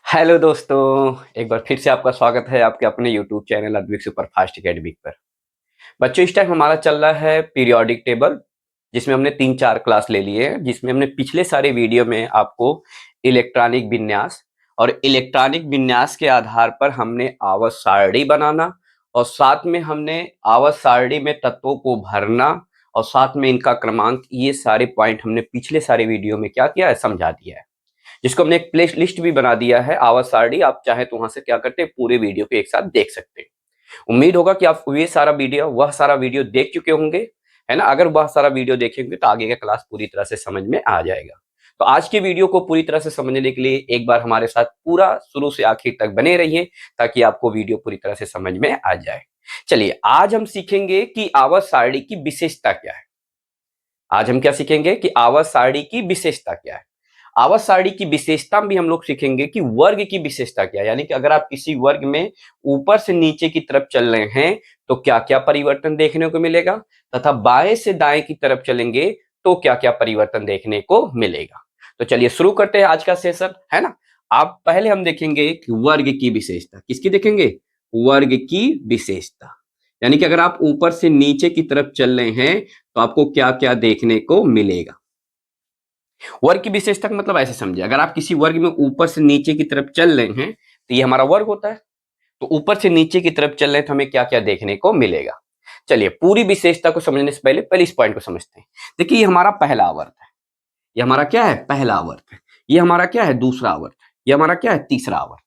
Hello दोस्तों, एक बार फिर से आपका स्वागत है आपके अपने YouTube channel Advik superfast academic पर। बच्चों, इस टाइम हमारा चल रहा है पीरियोडिक टेबल, जिसमें हमने 3-4 क्लास ले लिए हैं, जिसमें हमने पिछले सारे वीडियो में आपको इलेक्ट्रॉनिक विन्यास और इलेक्ट्रॉनिक विन्यास के आधार पर हमने आवर्त सारणी बनाना और साथ में हमने आवर्त सारणी में तत्वों को भरना और साथ में इनका क्रमांक, ये सारे पॉइंट हमने पिछले सारे वीडियो में क्या किया है, समझा दिया है। जिसको हमने एक प्ले लिस्ट भी बना दिया है आवर्त सारणी, आप चाहे तो वहां से क्या करते हैं, पूरे वीडियो को एक साथ देख सकते हैं। उम्मीद होगा कि आप वह सारा वीडियो देख चुके होंगे, है ना। अगर वह सारा वीडियो देखेंगे तो आगे का क्लास पूरी तरह से समझ में आ जाएगा। तो आज के वीडियो को पूरी तरह से समझने के लिए एक बार हमारे साथ पूरा शुरू से आखिर तक बने रहिए, ताकि आपको वीडियो पूरी तरह से समझ में आ जाए। चलिए, आज हम सीखेंगे कि आवर्त सारणी की विशेषता क्या है। आज हम क्या सीखेंगे कि आवर्त सारणी की विशेषता क्या है। आवर्त सारणी की विशेषता भी हम लोग सीखेंगे कि वर्ग की विशेषता क्या है, यानी कि अगर आप किसी वर्ग में ऊपर से नीचे की तरफ चल रहे हैं तो क्या क्या परिवर्तन देखने को मिलेगा, तथा बाएं से दाएं की तरफ चलेंगे तो क्या क्या परिवर्तन देखने को मिलेगा। तो चलिए शुरू करते हैं आज का सेशन, है ना। आप पहले हम देखेंगे कि वर्ग की विशेषता किसकी देखेंगे, वर्ग की विशेषता। यानी कि अगर आप ऊपर से नीचे की तरफ चल रहे हैं तो आपको क्या क्या देखने को मिलेगा। वर्ग की विशेषता का मतलब ऐसे समझिए, अगर आप किसी वर्ग में ऊपर से नीचे की तरफ चल रहे हैं तो ये हमारा वर्ग होता है। तो ऊपर से नीचे की तरफ चल रहे हैं तो हमें क्या क्या देखने को मिलेगा। चलिए, पूरी विशेषता को समझने से पहले इस पॉइंट को समझते हैं। देखिए, ये हमारा पहला आवर्त है, ये हमारा क्या है, पहला आवर्त है। ये हमारा क्या है, दूसरा आवर्त है। ये हमारा क्या है, तीसरा आवर्त।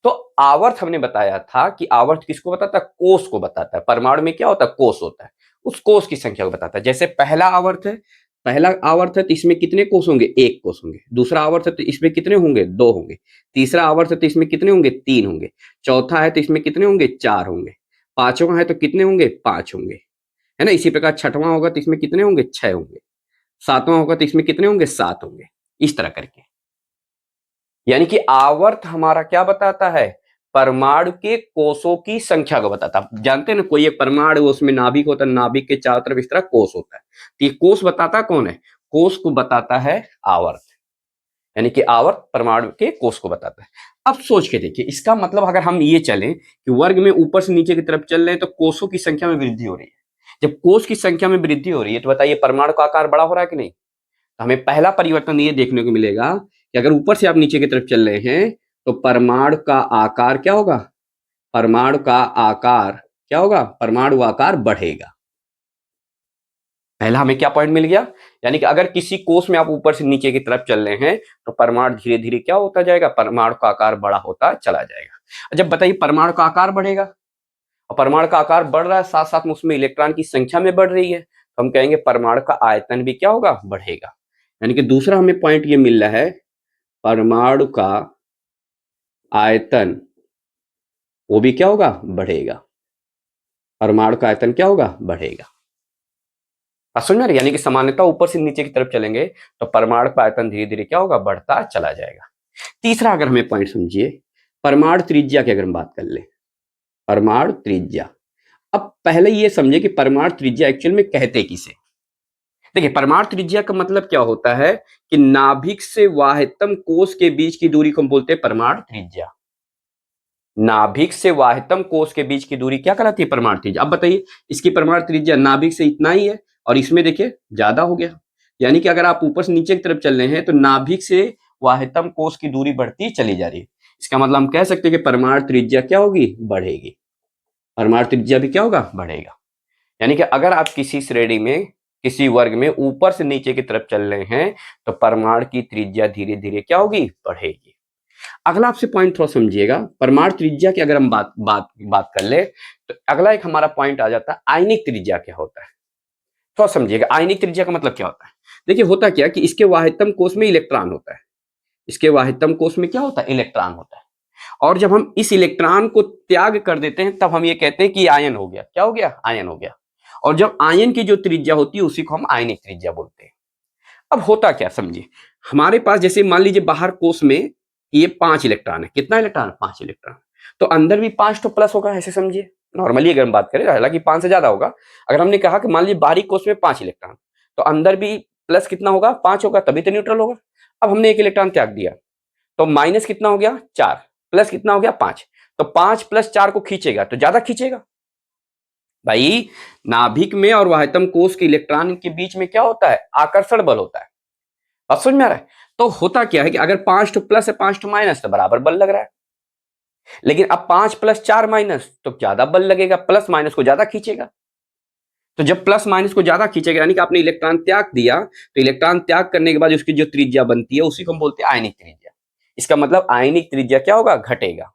तो आवर्त हमने बताया था कि आवर्त किसको बताता है, कोष को बताता है। परमाणु में क्या होता है, कोष होता है। उस कोष की संख्या को बताता है। जैसे पहला आवर्त है, तो इसमें कितने कोष होंगे, एक कोष होंगे। दूसरा आवर्त है तो इसमें कितने होंगे, दो होंगे। तीसरा आवर्त है तो इसमें कितने होंगे, तीन होंगे। चौथा है तो इसमें कितने होंगे, चार होंगे। पांचवा है तो कितने होंगे, पांच होंगे, है ना। इसी प्रकार छठवां होगा तो इसमें कितने होंगे, छह होंगे। सातवां होगा तो इसमें कितने होंगे, सात होंगे। इस तरह करके, यानी कि आवर्त हमारा क्या बताता है, परमाणु के कोषों की संख्या को बताता है। जानते हैं ना, कोई एक परमाणु, उसमें नाभिक होता है, नाभिक के चारों तरफ इस तरह कोष होता है। तो ये कोष बताता कौन है, कोष को बताता है आवर्त। यानी कि आवर्त परमाणु के कोष को बताता है। अब सोच के देखिए, इसका मतलब अगर हम ये चलें कि वर्ग में ऊपर से नीचे की तरफ चल रहे हैं तो कोषों की संख्या में वृद्धि हो रही है। जब कोष की संख्या में वृद्धि हो रही है तो बताइए परमाणु का आकार बड़ा हो रहा है कि नहीं। तो हमें पहला परिवर्तन ये देखने को मिलेगा कि अगर ऊपर से आप नीचे की तरफ चल रहे हैं तो परमाणु का आकार क्या होगा, परमाणु का आकार क्या होगा, परमाणु आकार बढ़ेगा। पहला हमें क्या पॉइंट मिल गया, यानी कि अगर किसी कोष में आप ऊपर से नीचे की तरफ चल रहे हैं तो परमाणु धीरे धीरे क्या होता जाएगा, परमाणु का आकार बड़ा होता चला जाएगा। जब बताइए परमाणु का आकार बढ़ेगा और परमाणु का आकार बढ़ रहा है, साथ साथ में उसमें इलेक्ट्रॉन की संख्या में बढ़ रही है, तो हम कहेंगे परमाणु का आयतन भी क्या होगा, बढ़ेगा। यानी कि दूसरा हमें पॉइंट ये मिल रहा है, परमाणु का आयतन वो भी क्या होगा, बढ़ेगा। परमाणु का आयतन क्या होगा, बढ़ेगा। समझ में, यानी कि सामान्यतः ऊपर से नीचे की तरफ चलेंगे तो परमाणु का आयतन धीरे धीरे क्या होगा, बढ़ता चला जाएगा। तीसरा अगर हमें पॉइंट समझिए, परमाणु त्रिज्या की अगर हम बात कर ले, परमाणु त्रिज्या। अब पहले ये समझे कि परमाणु त्रिज्या एक्चुअल में कहते किसे। देखिए, परमाणु त्रिज्या का मतलब क्या होता है कि नाभिक से वाह्यतम कोष के बीच की दूरी को हम बोलते हैं परमाणु त्रिज्या। नाभिक से वाह्यतम कोष के बीच की दूरी क्या कहलाती है, परमाणु त्रिज्या। अब बताइए, इसकी परमाणु त्रिज्या नाभिक से इतना ही है और इसमें देखिए ज्यादा हो गया। यानी कि अगर आप ऊपर से नीचे की तरफ चल रहे हैं तो नाभिक से वाह्यतम कोष की दूरी बढ़ती चली जा रही है। इसका मतलब हम कह सकते हैं कि परमाणु त्रिज्या क्या होगी, बढ़ेगी। परमाणु त्रिज्या भी क्या होगा, बढ़ेगा। यानी कि अगर आप किसी श्रेणी में, किसी वर्ग में ऊपर से नीचे की तरफ चल रहे हैं तो परमाणु की त्रिज्या धीरे धीरे क्या होगी, बढ़ेगी। अगला आपसे पॉइंट थोड़ा समझिएगा, परमाणु त्रिज्या की अगर हम बात कर ले तो अगला एक हमारा पॉइंट आ जाता है, आयनिक त्रिज्या क्या होता है। थोड़ा समझिएगा, आयनिक त्रिज्या का मतलब क्या होता है। देखिए, होता क्या कि इसके वाह्यतम कोष में इलेक्ट्रॉन होता है। इसके वाह्यतम कोष में क्या होता है, इलेक्ट्रॉन होता है। और जब हम इस इलेक्ट्रॉन को त्याग कर देते हैं तब हम ये कहते हैं कि आयन हो गया। क्या हो गया, आयन हो गया। और जब आयन की जो त्रिज्या होती है उसी को हम आयनिक त्रिज्या बोलते हैं। अब होता क्या समझिए, हमारे पास जैसे मान लीजिए बाहर कोष में ये 5 इलेक्ट्रॉन है। कितना इलेक्ट्रॉन, 5 इलेक्ट्रॉन। तो अंदर भी 5 तो प्लस होगा, ऐसे समझिए। नॉर्मली अगर हम बात करें, हालांकि 5 से ज्यादा होगा। अगर हमने कहा कि मान लीजिए बाहरी कोष में 5 इलेक्ट्रॉन, तो अंदर भी प्लस कितना होगा, 5 होगा, तभी तो न्यूट्रल होगा। अब हमने एक इलेक्ट्रॉन त्याग दिया तो माइनस कितना हो गया, 4। प्लस कितना हो गया 5, तो 5 प्लस 4 को खींचेगा तो ज्यादा खींचेगा भाई। नाभिक में और वाह्यतम कोश के इलेक्ट्रॉन के बीच में क्या होता है, आकर्षण बल होता है। अब समझ में आ रहा है। तो होता क्या है कि अगर 5 तो प्लस है 5 तो माइनस, तो बराबर बल लग रहा है। लेकिन अब 5 प्लस 4 माइनस तो ज्यादा बल लगेगा, प्लस माइनस को ज्यादा खींचेगा। तो जब प्लस माइनस को ज्यादा खींचेगा यानी कि आपने इलेक्ट्रॉन त्याग दिया, तो इलेक्ट्रॉन त्याग करने के बाद उसकी जो त्रिज्या बनती है उसी को हम बोलते हैं आयनिक त्रिज्या। इसका मतलब आयनिक त्रिज्या क्या होगा, घटेगा।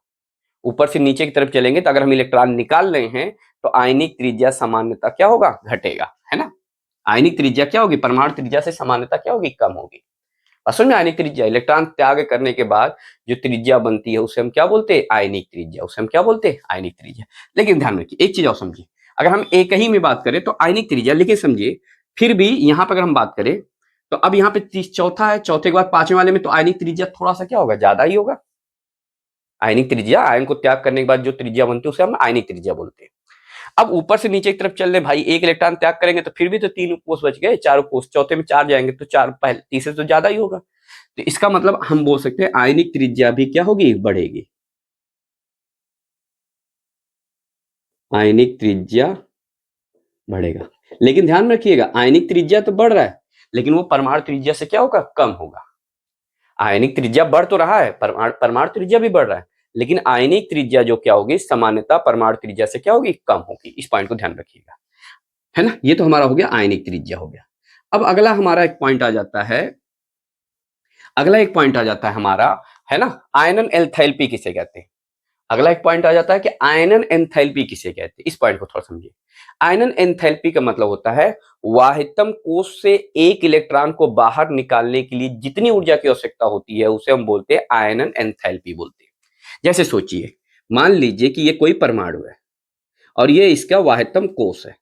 ऊपर से नीचे की तरफ चलेंगे तो अगर हम इलेक्ट्रॉन निकाल रहे हैं तो आयनिक त्रिज्या सामान्यता क्या होगा, घटेगा, है ना। आयनिक त्रिज्या क्या होगी, परमाणु त्रिज्या से सामान्यता क्या होगी, कम होगी। असल में आयनिक त्रिज्या इलेक्ट्रॉन त्याग करने के बाद जो त्रिज्या बनती है उसे हम क्या बोलते हैं, आयनिक त्रिज्या। उसे हम क्या बोलते हैं, आयनिक त्रिज्या। लेकिन ध्यान रखिए एक चीज और समझिए, अगर हम एक ही में बात करें तो आयनिक त्रिज्या, लेकिन समझिए फिर भी यहां पर अगर हम बात करें तो अब यहाँ पे चौथा है, चौथे के बाद पांचवें वाले में तो आयनिक त्रिज्या थोड़ा सा क्या होगा, ज्यादा ही होगा। आयनिक त्रिज्या, आयन को त्याग करने के बाद जो त्रिज्या बनती है उसे हम आयनिक त्रिज्या बोलते हैं। अब ऊपर से नीचे की तरफ चल रहे भाई, एक इलेक्ट्रॉन त्याग करेंगे तो फिर भी तो 3 उपकोष बच गए, 4 उपकोष, चौथे में 4 जाएंगे तो 4 पहले तीसरे तो ज्यादा ही होगा। तो इसका मतलब हम बोल सकते हैं आयनिक त्रिज्या भी क्या होगी, बढ़ेगी। आयनिक त्रिज्या बढ़ेगा। लेकिन ध्यान में रखिएगा आयनिक त्रिज्या तो बढ़ रहा है लेकिन वो परमाणु त्रिज्या से क्या होगा, कम होगा। आयनिक त्रिज्या बढ़ तो रहा है, परमाणु त्रिज्या भी बढ़ रहा है, लेकिन आयनिक त्रिज्या जो क्या होगी, सामान्यता परमाणु त्रिज्या से क्या होगी, कम होगी। इस पॉइंट को ध्यान रखिएगा, है ना। ये तो हमारा हो गया आयनिक त्रिज्या हो गया। अब अगला हमारा एक पॉइंट आ जाता है, अगला एक पॉइंट आ जाता है हमारा, है ना, आयनन एंथैल्पी किसे कहते हैं। अगला एक पॉइंट आ जाता है कि आयनन एंथैल्पी किसे कहते हैं। इस पॉइंट को थोड़ा समझिए। आयनन एंथैल्पी का मतलब होता है वाहितम कोश से एक इलेक्ट्रॉन को बाहर निकालने के लिए जितनी ऊर्जा की आवश्यकता होती है उसे हम बोलते हैं आयनन एंथैल्पी बोलते हैं। जैसे सोचिए, मान लीजिए कि ये कोई परमाणु है और ये इसका वाहितम कोश है।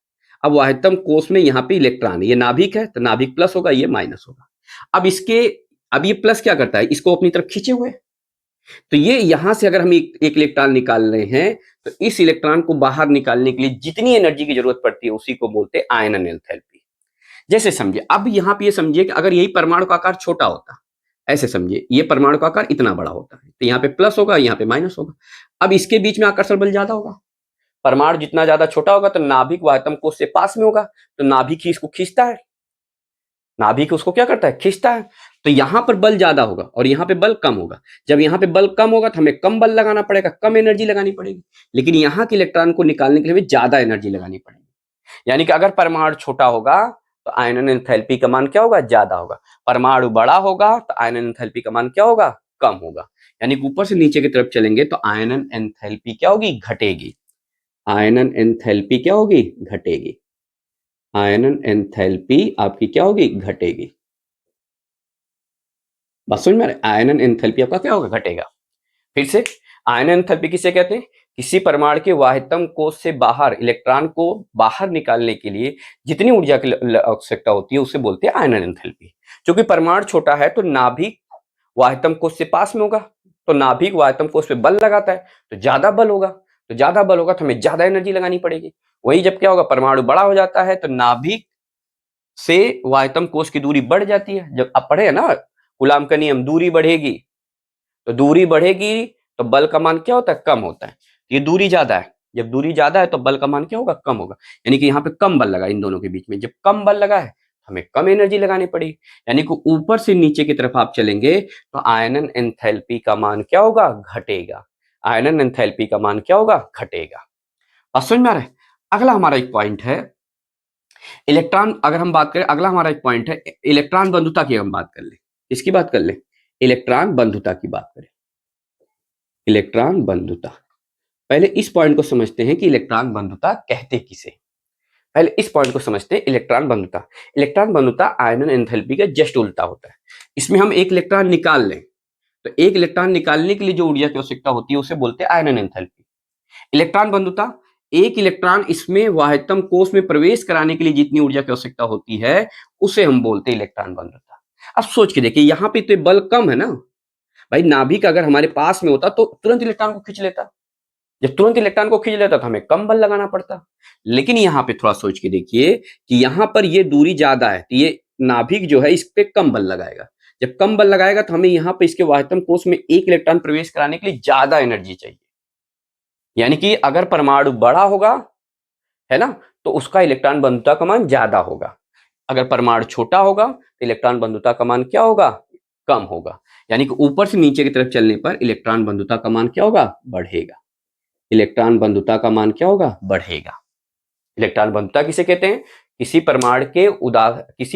अब वाहितम कोश में यहाँ पे इलेक्ट्रॉन है, ये नाभिक है तो नाभिक प्लस होगा, ये माइनस होगा। अब इसके, अब ये प्लस क्या करता है, इसको अपनी तरफ खींचे हुए। तो ये यहां से अगर हम एक इलेक्ट्रॉन निकाल रहे हैं तो इस इलेक्ट्रॉन को बाहर निकालने के लिए जितनी एनर्जी की जरूरत पड़ती है उसी को बोलते हैं आयनन एंथैल्पी। जैसे समझिए, अब यहां पे ये समझिए कि अगर यही परमाणु का आकार छोटा होता, ऐसे समझिए ये परमाणु का आकार इतना बड़ा होता है तो यहाँ पे प्लस होगा, यहाँ पे माइनस होगा। अब इसके बीच में आकर्षण बल ज्यादा होगा। परमाणु जितना ज्यादा छोटा होगा तो नाभिक वाहितम कोश से पास में होगा, तो नाभिक ही इसको खींचता है, नाभिक उसको क्या करता है, खींचता है। तो यहां पर बल ज्यादा होगा और यहां पे बल कम होगा। जब यहां पे बल कम होगा तो हमें कम बल लगाना पड़ेगा, कम एनर्जी लगानी पड़ेगी। लेकिन यहां के इलेक्ट्रॉन को निकालने के लिए हमें ज्यादा एनर्जी लगानी पड़ेगी। यानी कि अगर परमाणु छोटा होगा तो आयनन एंथैल्पी का मान क्या होगा, ज्यादा होगा। परमाणु बड़ा होगा तो आयनन एंथैल्पी का मान क्या होगा, कम होगा। यानी कि ऊपर से नीचे की तरफ चलेंगे तो आयनन एंथैल्पी क्या होगी, घटेगी। आयनन एंथैल्पी क्या होगी, घटेगी। आयनन एंथैल्पी आपकी क्या होगी, घटेगी। बात समझ में आ रहा है? आयनन एंथैल्पी आपका क्या होगा, घटेगा। फिर से, आयनन एंथैल्पी किसे कहते हैं, किसी परमाणु के वाहितम कोश से बाहर इलेक्ट्रॉन को बाहर निकालने के लिए जितनी ऊर्जा की आवश्यकता होती है उसे बोलते हैं आयनन एंथैल्पी। क्योंकि परमाणु छोटा है तो नाभिक वाहितम कोश से पास में होगा, तो नाभिक वाहितम कोश पे बल लगाता है तो ज्यादा बल होगा, तो ज्यादा बल होगा तो हमें ज्यादा एनर्जी लगानी पड़ेगी। वही जब क्या होगा, परमाणु बड़ा हो जाता है तो नाभिक से वाहितम कोश की दूरी बढ़ जाती है। जब आप पढ़े ना कूलाम का नियम, दूरी बढ़ेगी तो दूरी बढ़ेगी तो बल का मान क्या होता है, कम होता है। ये दूरी ज्यादा है, जब दूरी ज्यादा है तो बल का मान क्या होगा, कम होगा। यानी कि यहाँ पे कम बल लगा इन दोनों के बीच में, जब कम बल लगा है हमें कम एनर्जी लगानी पड़ेगी। यानी कि ऊपर से नीचे की तरफ आप चलेंगे तो आयनन एंथैल्पी का मान क्या होगा, घटेगा। आयनन एंथैल्पी का मान क्या होगा, घटेगा। अब समझ में आ रहा है। अगला हमारा एक पॉइंट है इलेक्ट्रॉन, अगर हम बात करें, अगला हमारा एक पॉइंट है इलेक्ट्रॉन बंधुता की। हम बात कर ले, इसकी बात कर ले, इलेक्ट्रॉन बंधुता की बात करें। इलेक्ट्रॉन बंधुता, पहले इस पॉइंट को समझते हैं कि इलेक्ट्रॉन बंधुता कहते किसे। पहले इस पॉइंट को समझते हैं, इलेक्ट्रॉन बंधुता। इलेक्ट्रॉन बंधुता आयनन एंथैल्पी का जस्ट उल्टा होता है। इसमें हम एक इलेक्ट्रॉन निकाल लें तो एक इलेक्ट्रॉन निकालने के लिए जो ऊर्जा की आवश्यकता होती है उसे बोलते हैं आयनन एंथैल्पी। इलेक्ट्रॉन बंधुता, एक इलेक्ट्रॉन इसमें वाहितम कोश में प्रवेश कराने के लिए जितनी ऊर्जा की आवश्यकता होती है उसे हम बोलते हैं इलेक्ट्रॉन बंधुता। अब सोच के देखिए, यहाँ पे तो बल कम है ना भाई, नाभिक अगर हमारे पास में होता तो तुरंत इलेक्ट्रॉन को खींच लेता। जब तुरंत इलेक्ट्रॉन को खींच लेता तो हमें कम बल लगाना पड़ता। लेकिन यहाँ पे थोड़ा सोच के देखिए कि यहाँ पर ये दूरी ज्यादा है तो ये नाभिक जो है इस पे कम बल लगाएगा, जब कम बल लगाएगा तो हमें यहाँ पे इसके वाह्यतम कोष में एक इलेक्ट्रॉन प्रवेश कराने के लिए ज्यादा एनर्जी चाहिए। यानी कि अगर परमाणु बड़ा होगा, है ना, तो उसका इलेक्ट्रॉन बंधुता का मान ज्यादा होगा। अगर परमाणु छोटा होगा तो इलेक्ट्रॉन बंधुता का मान क्या होगा, कम होगा। यानी कि ऊपर से नीचे की तरफ चलने पर इलेक्ट्रॉन बंधुता का मान क्या होगा, बढ़ेगा। इलेक्ट्रॉन बंधुता का मान क्या होगा, बढ़ेगा। इलेक्ट्रॉन बंधुता किसे कहते हैं, किसी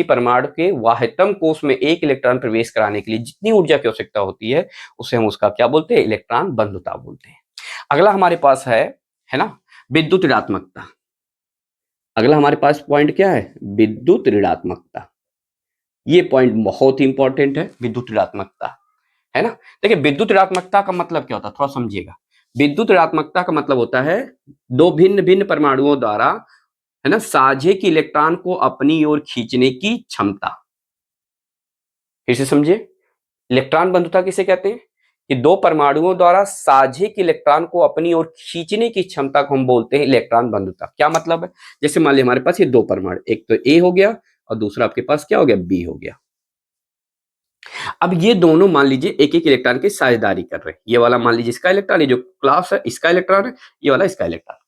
परमाणु के वाह्यतम कोष में एक इलेक्ट्रॉन प्रवेश कराने के लिए जितनी ऊर्जा की आवश्यकता होती है उसे हम उसका क्या बोलते हैं, इलेक्ट्रॉन बंधुता बोलते हैं। अगला हमारे पास है ना, विद्युत ऋणात्मकता। अगला हमारे पास पॉइंट क्या है, विद्युत ऋणात्मकता। ये पॉइंट बहुत ही इंपॉर्टेंट है, विद्युत ऋणात्मकता, है ना। देखिए विद्युत ऋणात्मकता का मतलब क्या होता है, थोड़ा समझिएगा। विद्युत ऋणात्मकता का मतलब होता है दो भिन्न भिन्न परमाणुओं द्वारा, है ना, साझे की इलेक्ट्रॉन को अपनी ओर खींचने की क्षमता। फिर से समझिए, इलेक्ट्रॉन बंधुता किसे कहते हैं, कि दो परमाणुओं द्वारा साझे की इलेक्ट्रॉन को अपनी ओर खींचने की क्षमता को हम बोलते हैं इलेक्ट्रॉन बंधुता। क्या मतलब है, जैसे मान लीजिए हमारे पास ये दो परमाणु, एक तो ए हो गया और दूसरा आपके पास क्या हो गया, बी हो गया। अब ये दोनों मान लीजिए एक एक इलेक्ट्रॉन की साझेदारी कर रहे हैं। ये वाला मान लीजिए इसका इलेक्ट्रॉन, ये जो क्लास है इसका इलेक्ट्रॉन है, ये वाला इसका इलेक्ट्रॉन।